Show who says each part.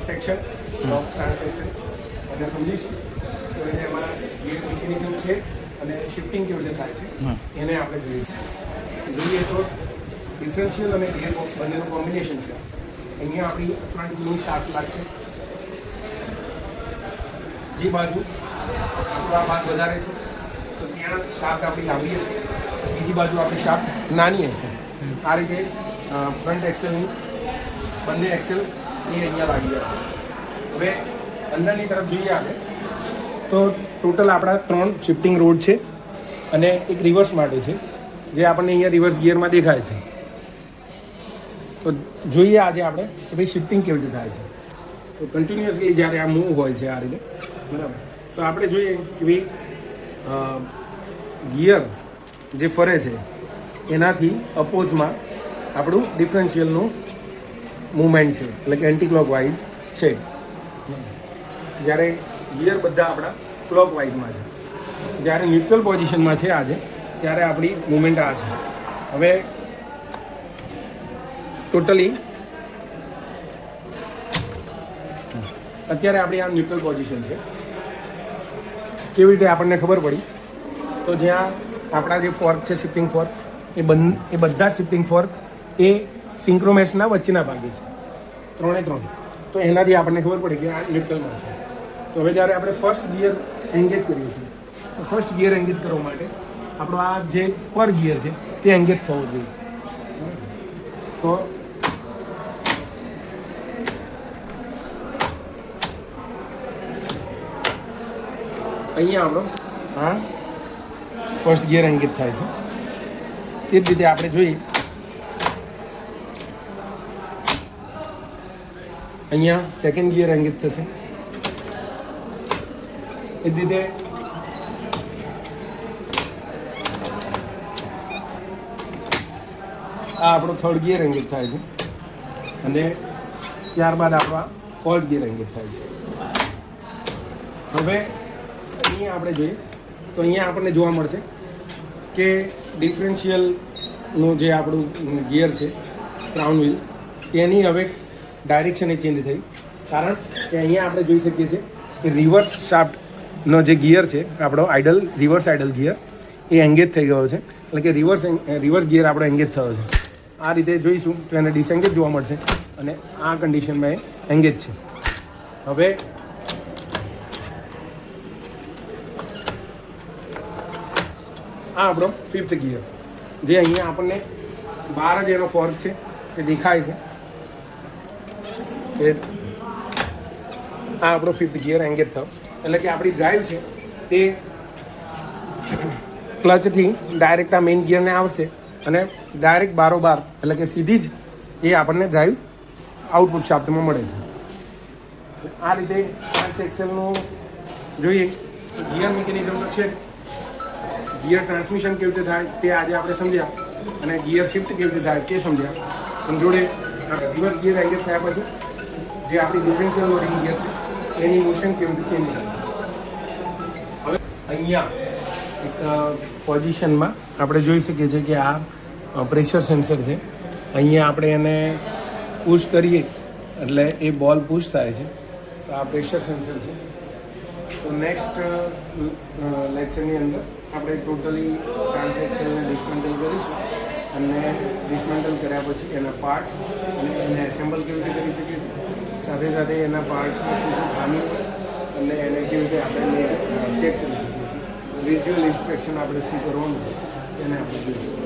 Speaker 1: Section of transaction એને સમજીશું. તો એને એમાં ગિયર મિકેનિઝમ છે અને શિફ્ટિંગ કેવી રીતે થાય છે એને આપણે જોઈએ છે. તો ડિફરન્શિયલ અને ગિયર બોક્સ બંનેનું કોમ્બિનેશન છે. અહીંયા આપણી ફ્રન્ટની શાફ્ટ લાગશે, જે બાજુ આપણો આ ભાગ વધારે છે તો ત્યાં શાફ્ટ આપણી લાંબી હશે, બીજી બાજુ આપણી શાફ્ટ નાની હશે. આ રીતે ફ્રન્ટ એક્સેલની બંને એક્સેલ એ અહીંયા લાગી જશે. હવે અંદરની તરફ જોઈએ આપણે તો ટોટલ આપણા 3 શિફ્ટિંગ રોડ છે અને એક રિવર્સ માટે છે, જે આપણને અહીંયા રિવર્સ ગિયરમાં દેખાય છે. તો જોઈએ આજે આપણે કે ભાઈ શિફ્ટિંગ કેવી રીતે થાય છે. તો કન્ટિન્યુઅસલી જ્યારે આ મૂવ હોય છે આ રીતે, બરાબર, તો આપણે જોઈએ કે ભાઈ ગિયર જે ફરે છે એનાથી અપોઝમાં આપણું ડિફરન્શિયલનું મૂવમેન્ટ છે, એટલે કે એન્ટી ક્લોકવાઇઝ છે. જ્યારે ગિયર બધા આપણા ક્લોકવાઇઝમાં છે, જ્યારે ન્યુટ્રલ પોઝિશનમાં છે આજે, ત્યારે આપણી મૂવમેન્ટ આ છે. હવે ટોટલી અત્યારે આપણી આ ન્યુટ્રલ પોઝિશન છે. કેવી રીતે આપણને ખબર પડી? તો જ્યાં આપણા જે ફોર્ક છે શિફ્ટિંગ ફોર્ક એ બધા જ શિફ્ટિંગ ફોર્ક એ સિંક્રોમેશના વચ્ચેના ભાગે છે, 3 એ 3. તો એનાથી આપણને ખબર પડી કે આ ન્યુટ્રલમાં છે. તો હવે જ્યારે આપણે ફર્સ્ટ ગિયર એન્ગેજ કરીએ છીએ તો ફર્સ્ટ ગિયર એન્ગેજ કરવા માટે આપણો આ જે સ્પર ગિયર છે તે એન્ગેજ થવો જોઈએ. તો અહીંયા આપણો હા ફર્સ્ટ ગિયર એન્ગેજ થાય છે. તે જ રીતે આપણે જોઈએ અહીંયા સેકન્ડ ગિયર એન્ગેજ થશે. એ જ રીતે આ આપણો થર્ડ ગિયર એન્ગેજ થાય છે અને ત્યારબાદ આપણા ફોર્થ ગિયર એન્ગેજ થાય છે. હવે અહીંયા આપણે જોઈએ તો અહીંયા આપણને જોવા મળશે કે ડિફરન્શિયલનું જે આપણું ગિયર છે ક્રાઉન વ્હીલ, તેની હવે ડાયરેક્શન એ ચેન્જ થઈ. કારણ કે અહીંયા આપણે જોઈ શકીએ છીએ કે રિવર્સ શાફ્ટનો જે ગિયર છે આપણો રિવર્સ આઇડલ ગિયર એ એન્ગેજ થઈ ગયો છે, એટલે કે રિવર્સ ગિયર આપણો એન્ગેજ થયો છે. આ રીતે જોઈશું તો એને ડિસએન્ગેજ જોવા મળશે અને આ કન્ડિશનમાં એ એન્ગેજ છે. હવે આ આપણો ફિફ્થ ગિયર, જે અહીંયા આપણને બહાર જ એનો ફોર્ક છે તે દેખાય છે. આ આપણો ફિફ્થ ગિયર એન્ગેજ થયો, એટલે કે આપણી ડ્રાઈવ છે તે ક્લચથી ડાયરેક્ટ આ મેઇન ગિયરને આવશે અને ડાયરેક્ટ બારોબાર, એટલે કે સીધી જ એ આપણને ડ્રાઈવ આઉટપુટ શાફ્ટમાં મળે છે. આ રીતે એક્સેલનું જોઈએ ગિયર મિકેનિઝમ તો છે, ગિયર ટ્રાન્સમિશન કેવી રીતે થાય તે આજે આપણે સમજ્યા અને ગિયર શિફ્ટ કેવી રીતે થાય તે સમજ્યા. પણ જોડે રિવર્સ ગિયર એન્ગેજ થયા પછી જે આપણી ડિફરન્શિયલ લોડિંગ ગિયર છે એની મોશન કેવી રીતે ચેન્જ થાય છે. હવે અહીંયા એક પોઝિશનમાં આપણે જોઈ શકીએ છીએ કે આ પ્રેશર સેન્સર છે. અહીંયા આપણે એને પુશ કરીએ એટલે એ બોલ પુશ થાય છે. તો આ પ્રેશર સેન્સર છે. તો નેક્સ્ટ લેક્ચરની અંદર આપણે ટોટલી ટ્રાન્સેક્શનને ડિસમેન્ટલ કરીશું અને ડિસમેન્ટલ કર્યા પછી એના પાર્ટ્સ અને એને એસેમ્બલ કેવી રીતે કરી શકીએ છીએ, સાથે સાથે એના પાર્ટ્સમાં શું શું ખામી અને એને કેવી રીતે આપણે ચેક કરી શકીએ છીએ. વિઝ્યુઅલ ઇન્સ્પેક્શન આપણે શું કરવાનું છે એને આપણે જોઈશું.